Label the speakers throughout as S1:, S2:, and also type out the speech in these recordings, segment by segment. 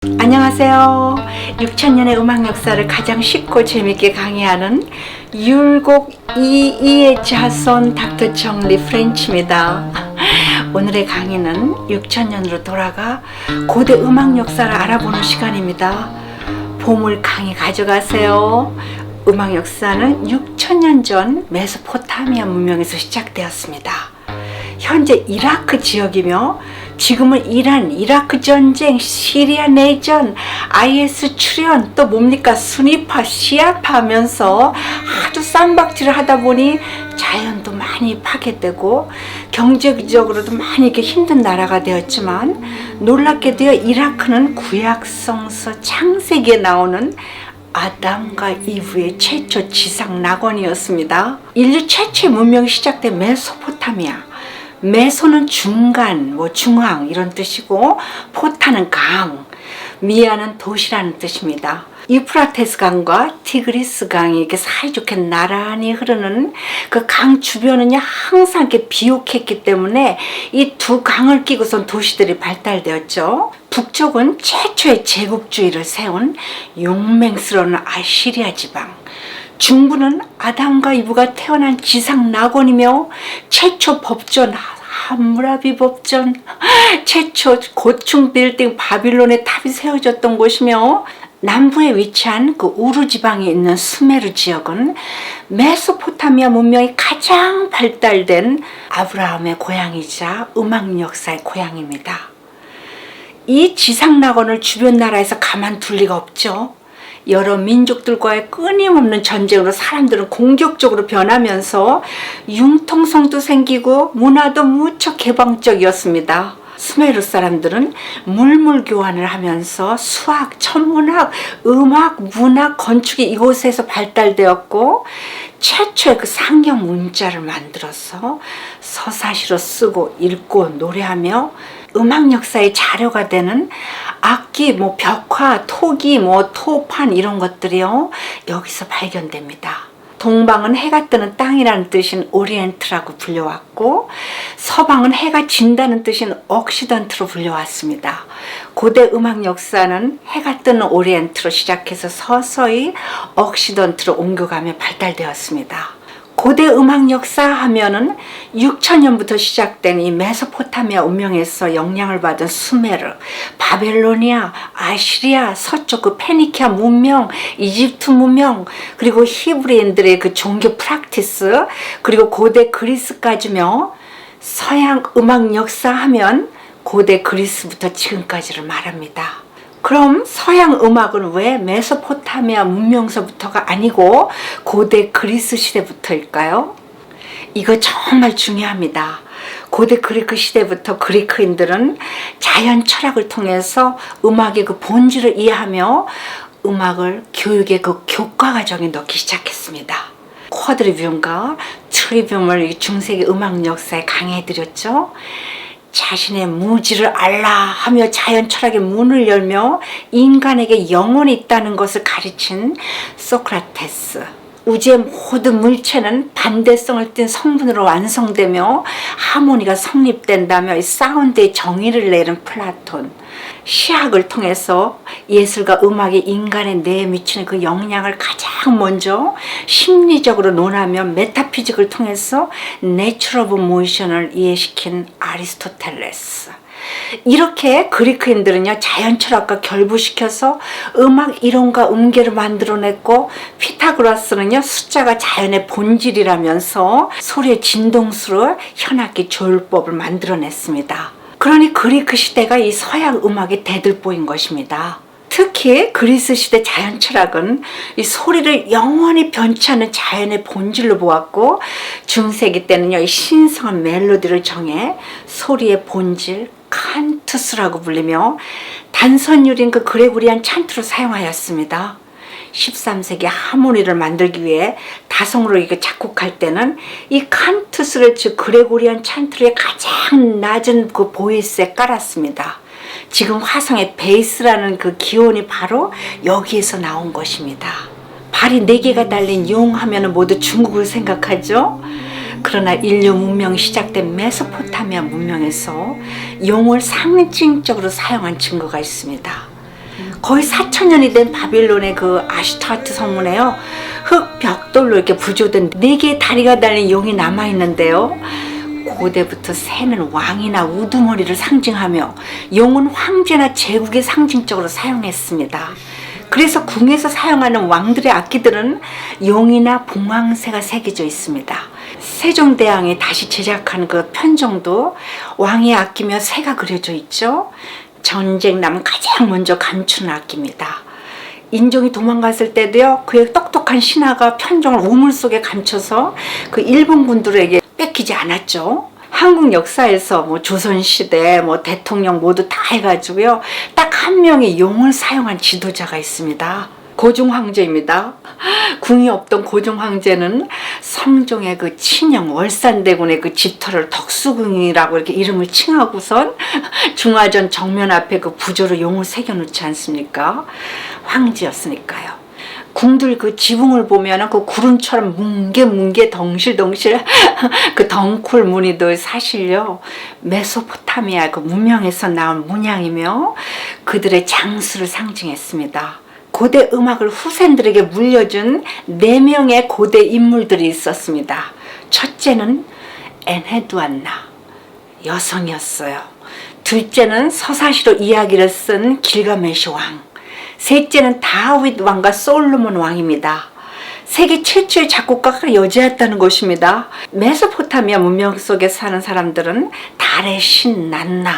S1: 안녕하세요. 6000년의 음악 역사를 가장 쉽고 재밌게 강의하는 율곡 이이의 자손 닥터 정리 프렌치입니다. 오늘의 강의는 6000년으로 돌아가 고대 음악 역사를 알아보는 시간입니다. 보물 강의 가져가세요. 음악 역사는 6000년 전 메소포타미아 문명에서 시작되었습니다. 현재 이라크 지역이며 지금은 이란, 이라크 전쟁, 시리아 내전, IS 출현, 또 뭡니까 순위파, 시아파 하면서 아주 쌈박질을 하다 보니 자연도 많이 파괴되고 경제적으로도 많이 이렇게 힘든 나라가 되었지만 놀랍게도요 이라크는 구약 성서 창세기에 나오는 아담과 이브의 최초 지상 낙원이었습니다. 인류 최초의 문명이 시작된 메소포타미아. 메소는 중간, 중앙 이런 뜻이고 포타는 강, 미아는 도시라는 뜻입니다. 유프라테스 강과 티그리스 강이 이렇게 사이좋게 나란히 흐르는 그 강 주변은요 항상 이렇게 비옥했기 때문에 이 두 강을 끼고선 도시들이 발달되었죠. 북쪽은 최초의 제국주의를 세운 용맹스러운 아시리아 지방. 중부는 아담과 이브가 태어난 지상 낙원이며 최초 법전 함무라비 법전, 최초 고층 빌딩 바빌론의 탑이 세워졌던 곳이며 남부에 위치한 그 우르 지방에 있는 수메르 지역은 메소포타미아 문명이 가장 발달된 아브라함의 고향이자 음악 역사의 고향입니다. 이 지상 낙원을 주변 나라에서 가만둘 리가 없죠. 여러 민족들과의 끊임없는 전쟁으로 사람들은 공격적으로 변하면서 융통성도 생기고 문화도 무척 개방적이었습니다. 수메르 사람들은 물물 교환을 하면서 수학, 천문학, 음악, 문학, 건축이 이곳에서 발달되었고 최초의 그 상형 문자를 만들어서 서사시로 쓰고 읽고 노래하며 음악 역사의 자료가 되는 악기, 벽화, 토기, 토판 이런 것들이요 여기서 발견됩니다. 동방은 해가 뜨는 땅이라는 뜻인 오리엔트라고 불려왔고 서방은 해가 진다는 뜻인 옥시던트로 불려왔습니다. 고대 음악 역사는 해가 뜨는 오리엔트로 시작해서 서서히 옥시던트로 옮겨가며 발달되었습니다. 고대 음악 역사 하면은 6000년부터 시작된 이 메소포타미아 운명에서 영향을 받은 수메르, 바벨로니아, 아시리아, 서쪽 그 페니키아 문명, 이집트 문명, 그리고 히브리인들의 그 종교 프랙티스, 그리고 고대 그리스까지며 서양 음악 역사 하면 고대 그리스부터 지금까지를 말합니다. 그럼 서양 음악은 왜 메소포타미아 문명서부터가 아니고 고대 그리스 시대부터일까요? 이거 정말 중요합니다. 고대 그리크 시대부터 그리크인들은 자연 철학을 통해서 음악의 그 본질을 이해하며 음악을 교육의 그 교과 과정에 넣기 시작했습니다. 쿼드리뷴과 트리뷴을 중세기 음악 역사에 강의해드렸죠. 자신의 무지를 알라 하며 자연 철학의 문을 열며 인간에게 영혼이 있다는 것을 가르친 소크라테스. 우주의 모든 물체는 반대성을 띤 성분으로 완성되며 하모니가 성립된다며 이 사운드의 정의를 내린 플라톤. 시학을 통해서 예술과 음악이 인간의 뇌에 미치는 그 영향을 가장 먼저 심리적으로 논하며 메타피직을 통해서 내추럴 오브 모션을 이해시킨 아리스토텔레스. 이렇게 그리크인들은요 자연 철학과 결부시켜서 음악 이론과 음계를 만들어냈고 피타고라스는요 숫자가 자연의 본질이라면서 소리의 진동수로 현악기 조율법을 만들어냈습니다. 그러니 그리크 시대가 이 서양 음악의 대들보인 것입니다. 특히 그리스 시대 자연 철학은 이 소리를 영원히 변치 않는 자연의 본질로 보았고 중세기 때는요 이 신성한 멜로디를 정해 소리의 본질 칸투스라고 불리며 단선율인 그 그레고리안 찬트로 사용하였습니다. 13세기 하모니를 만들기 위해 다성으로 이거 작곡할 때는 이 칸투스를 즉 그레고리안 찬트의 가장 낮은 그 보이스에 깔았습니다. 지금 화성의 베이스라는 그 기원이 바로 여기에서 나온 것입니다. 발이 4개가 달린 용 하면 모두 중국을 생각하죠. 그러나 인류 문명이 시작된 메소포타미아 문명에서 용을 상징적으로 사용한 증거가 있습니다. 거의 4,000년이 된 바빌론의 그 아슈타르트 성문에요. 흙 벽돌로 이렇게 부조된 4개의 다리가 달린 용이 남아있는데요. 고대부터 새는 왕이나 우두머리를 상징하며 용은 황제나 제국의 상징적으로 사용했습니다. 그래서 궁에서 사용하는 왕들의 악기들은 용이나 봉황새가 새겨져 있습니다. 세종대왕이 다시 제작한 그 편정도 왕의 악기며 새가 그려져 있죠. 전쟁 나면 가장 먼저 감추는 악기입니다. 인종이 도망갔을 때도요, 그의 똑똑한 신하가 편정을 우물 속에 감춰서 그 일본 군들에게 뺏기지 않았죠. 한국 역사에서 뭐 조선시대 뭐 대통령 모두 다 해가지고요, 딱 한 명의 용을 사용한 지도자가 있습니다. 고종 황제입니다. 궁이 없던 고종 황제는 성종의 그 친형 월산대군의 그 집터를 덕수궁이라고 이렇게 이름을 칭하고선 중화전 정면 앞에 그 부조로 용을 새겨놓지 않습니까? 황제였으니까요. 궁들 그 지붕을 보면 그 구름처럼 뭉게뭉게 덩실덩실 그 덩굴 무늬도 사실요, 메소포타미아 그 문명에서 나온 문양이며 그들의 장수를 상징했습니다. 고대 음악을 후세들에게 물려준 4명의 고대 인물들이 있었습니다. 첫째는 엔헤두안나, 여성이었어요. 둘째는 서사시로 이야기를 쓴 길가메시 왕, 셋째는 다윗 왕과 솔로몬 왕입니다. 세계 최초의 작곡가가 여자였다는 것입니다. 메소포타미아 문명 속에 사는 사람들은 달의 신 난나,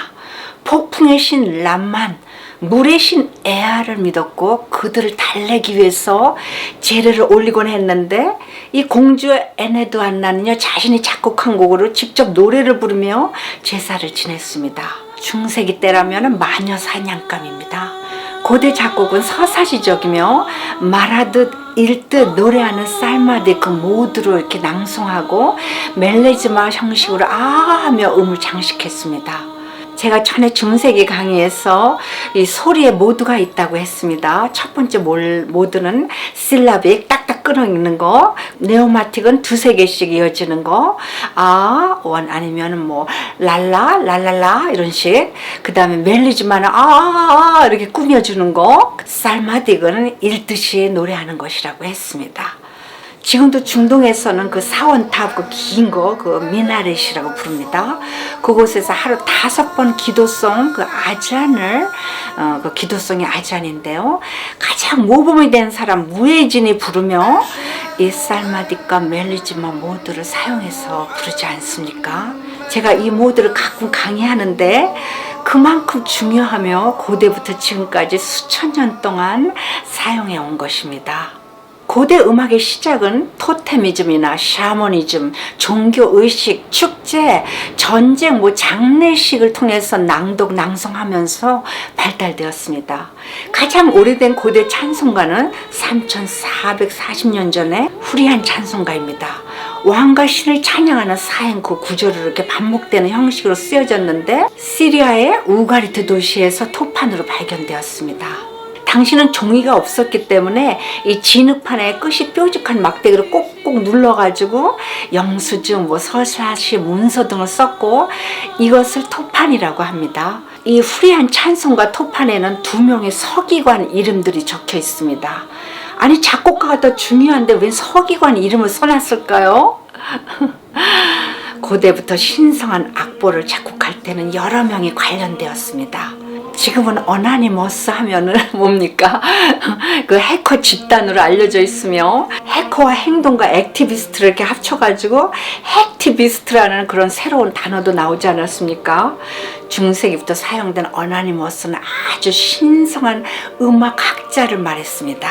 S1: 폭풍의 신 람만, 물의 신 에아를 믿었고 그들을 달래기 위해서 제례를 올리곤 했는데, 이 공주 엔헤두안나는요, 자신이 작곡한 곡으로 직접 노래를 부르며 제사를 지냈습니다. 중세기 때라면 마녀 사냥감입니다. 고대 작곡은 서사시적이며 말하듯 읽듯 노래하는 쌀마디 그 모두로 이렇게 낭송하고 멜레즈마 형식으로 하며 음을 장식했습니다. 제가 전에 중세기 강의에서 이 소리에 모드가 있다고 했습니다. 첫 번째 모드는 실라빅 딱딱 끊어있는 거, 네오마틱은 2-3개씩 이어지는 거, 원 아니면은 뭐 랄라 랄랄라 이런 식. 그 다음에 멜리즈마는 이렇게 꾸며주는 거, 살마딕은 읽듯이 노래하는 것이라고 했습니다. 지금도 중동에서는 그 사원탑 그 긴 거 그 미나렛이라고 부릅니다. 그곳에서 하루 5번 기도송 그 아잔을 그 기도송이 아잔인데요, 가장 모범이 된 사람 무에진이 부르며 이 살마딕과 멜리즈마 모드를 사용해서 부르지 않습니까? 제가 이 모드를 가끔 강의하는데 그만큼 중요하며 고대부터 지금까지 수천 년 동안 사용해 온 것입니다. 고대 음악의 시작은 토테미즘이나 샤머니즘, 종교의식, 축제, 전쟁, 장례식을 통해서 낭독, 낭송하면서 발달되었습니다. 가장 오래된 고대 찬송가는 3440년 전에 후리안 찬송가입니다. 왕과 신을 찬양하는 사행코 구조를 이렇게 반복되는 형식으로 쓰여졌는데, 시리아의 우가리트 도시에서 토판으로 발견되었습니다. 당시는 종이가 없었기 때문에 이 진흙판에 끝이 뾰족한 막대기를 꼭꼭 눌러가지고 영수증, 서사시, 문서 등을 썼고 이것을 토판이라고 합니다. 이 후리한 찬송가 토판에는 2명의 서기관 이름들이 적혀 있습니다. 아니, 작곡가가 더 중요한데 왜 서기관 이름을 써놨을까요? 고대부터 신성한 악보를 작곡할 때는 여러 명이 관련되었습니다. 지금은 어나니머스 하면은 뭡니까? 그 해커 집단으로 알려져 있으며, 해커와 행동가 액티비스트를 이렇게 합쳐가지고 핵티비스트라는 그런 새로운 단어도 나오지 않았습니까? 중세기부터 사용된 어나니머스는 아주 신성한 음악학자를 말했습니다.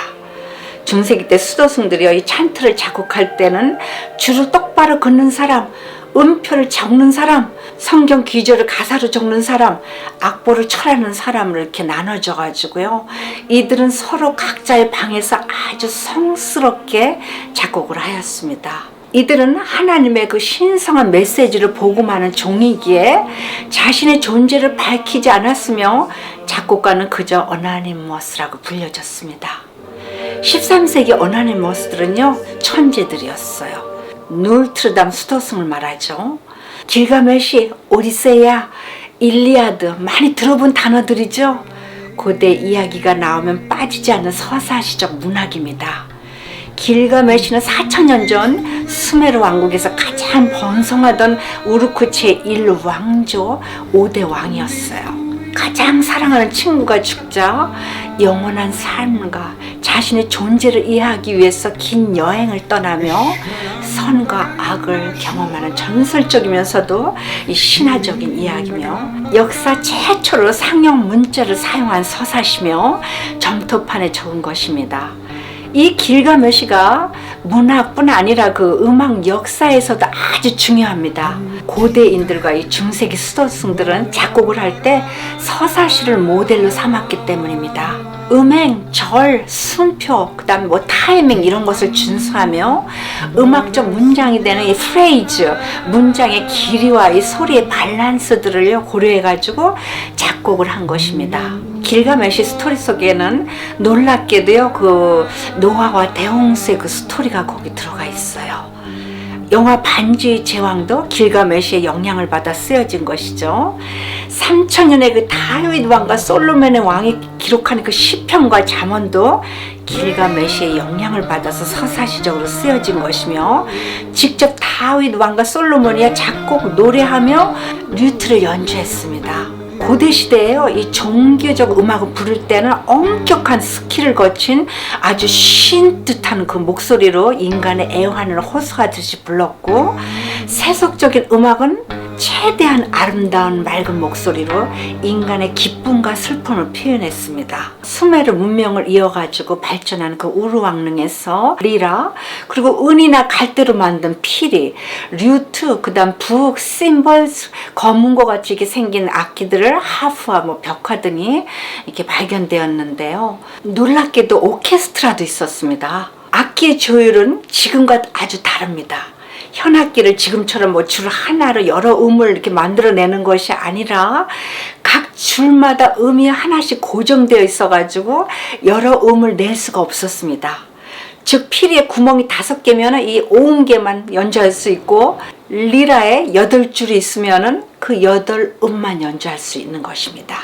S1: 중세기 때 수도승들이요, 이 찬트를 작곡할 때는 줄을 똑바로 긋는 사람, 음표를 적는 사람, 성경 기조를 가사로 적는 사람, 악보를 철하는 사람을 이렇게 나눠져 가지고요, 이들은 서로 각자의 방에서 아주 성스럽게 작곡을 하였습니다. 이들은 하나님의 그 신성한 메시지를 복음하는 종이기에 자신의 존재를 밝히지 않았으며 작곡가는 그저 어나니머스라고 불려졌습니다. 13세기 어나니머스들은요, 천재들이었어요. 누르트르담 수도승을 말하죠. 길가메시, 오디세야, 일리아드, 많이 들어본 단어들이죠. 고대 이야기가 나오면 빠지지 않는 서사시적 문학입니다. 길가메시는 4,000년 전 수메르 왕국에서 가장 번성하던 우르크 제1 왕조 5대 왕이었어요. 가장 사랑하는 친구가 죽자 영원한 삶과 자신의 존재를 이해하기 위해서 긴 여행을 떠나며 선과 악을 경험하는 전설적이면서도 이 신화적인 이야기며 역사 최초로 상형 문자를 사용한 서사시며 점토판에 적은 것입니다. 이 길가메시가 문학뿐 아니라 그 음악 역사에서도 아주 중요합니다. 고대인들과 이 중세기 수도승들은 작곡을 할 때 서사시를 모델로 삼았기 때문입니다. 음행, 절, 순표, 그 다음에 뭐 타이밍 이런 것을 준수하며 음악적 문장이 되는 이 프레이즈, 문장의 길이와 이 소리의 밸런스들을 고려해가지고 작곡을 한 것입니다. 길가메시 스토리 속에는 놀랍게도요, 그 노아와 대홍수의 그 스토리가 거기 들어가 있어요. 영화 반지의 제왕도 길가메시의 영향을 받아 쓰여진 것이죠. 3,000년의 그 다윗 왕과 솔로몬의 왕이 기록한 그 시편과 잠언도 길가메시의 영향을 받아서 서사시적으로 쓰여진 것이며, 직접 다윗 왕과 솔로몬이 작곡, 노래하며 류트를 연주했습니다. 고대 시대에요, 이 종교적 음악을 부를 때는 엄격한 스킬을 거친 아주 쉰 듯한 그 목소리로 인간의 애환을 호소하듯이 불렀고, 세속적인 음악은 최대한 아름다운 맑은 목소리로 인간의 기쁨과 슬픔을 표현했습니다. 수메르 문명을 이어가지고 발전한 그 우르 왕릉에서 리라, 그리고 은이나 갈대로 만든 피리, 류트, 그 다음 북, 심벌, 검은고 같이 이렇게 생긴 악기들을 하프와 뭐 벽화 등이 이렇게 발견되었는데요. 놀랍게도 오케스트라도 있었습니다. 악기의 조율은 지금과 아주 다릅니다. 현악기를 지금처럼 뭐 줄 하나로 여러 음을 이렇게 만들어내는 것이 아니라 각 줄마다 음이 하나씩 고정되어 있어가지고 여러 음을 낼 수가 없었습니다. 즉 피리에 구멍이 5개면 이 5음계만 연주할 수 있고, 리라에 8줄이 있으면 그 8음만 연주할 수 있는 것입니다.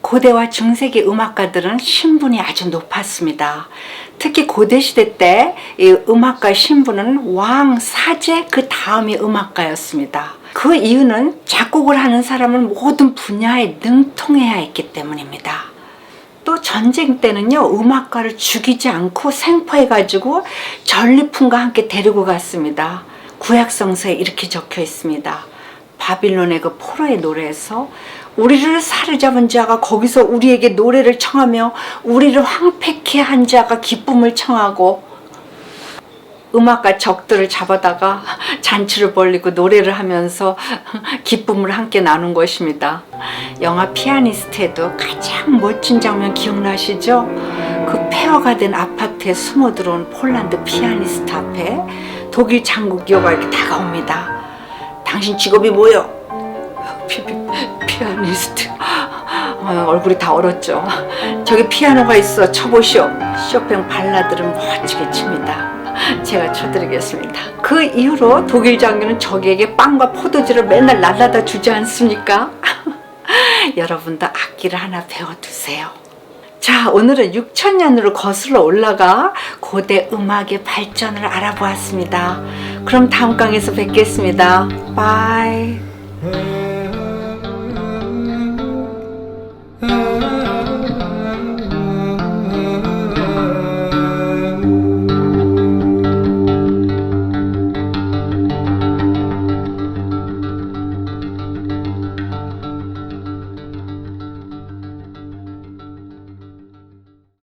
S1: 고대와 중세기 음악가들은 신분이 아주 높았습니다. 특히 고대시대 때 이 음악가 신분은 왕, 사제, 그 다음이 음악가였습니다. 그 이유는 작곡을 하는 사람은 모든 분야에 능통해야 했기 때문입니다. 또 전쟁 때는요, 음악가를 죽이지 않고 생포해가지고 전리품과 함께 데리고 갔습니다. 구약성서에 이렇게 적혀 있습니다. 바빌론의 그 포로의 노래에서 우리를 사로잡은 자가 거기서 우리에게 노래를 청하며 우리를 황폐케 한 자가 기쁨을 청하고, 음악가 적들을 잡아다가 잔치를 벌리고 노래를 하면서 기쁨을 함께 나눈 것입니다. 영화 피아니스트에도 가장 멋진 장면 기억나시죠? 그 폐허가 된 아파트에 숨어들어온 폴란드 피아니스트 앞에 독일 장국기어가 이렇게 다가옵니다. 당신 직업이 뭐요? 피아니스트. 얼굴이 다 얼었죠. 저기 피아노가 있어, 쳐보시오. 쇼팽 발라드를 멋지게 칩니다. 제가 쳐드리겠습니다. 그 이후로 독일 장교는 저기에게 빵과 포도주를 맨날 날라다 주지 않습니까? 여러분도 악기를 하나 배워두세요. 자, 오늘은 6,000년으로 거슬러 올라가 고대 음악의 발전을 알아보았습니다. 그럼 다음 강에서 뵙겠습니다. 바이.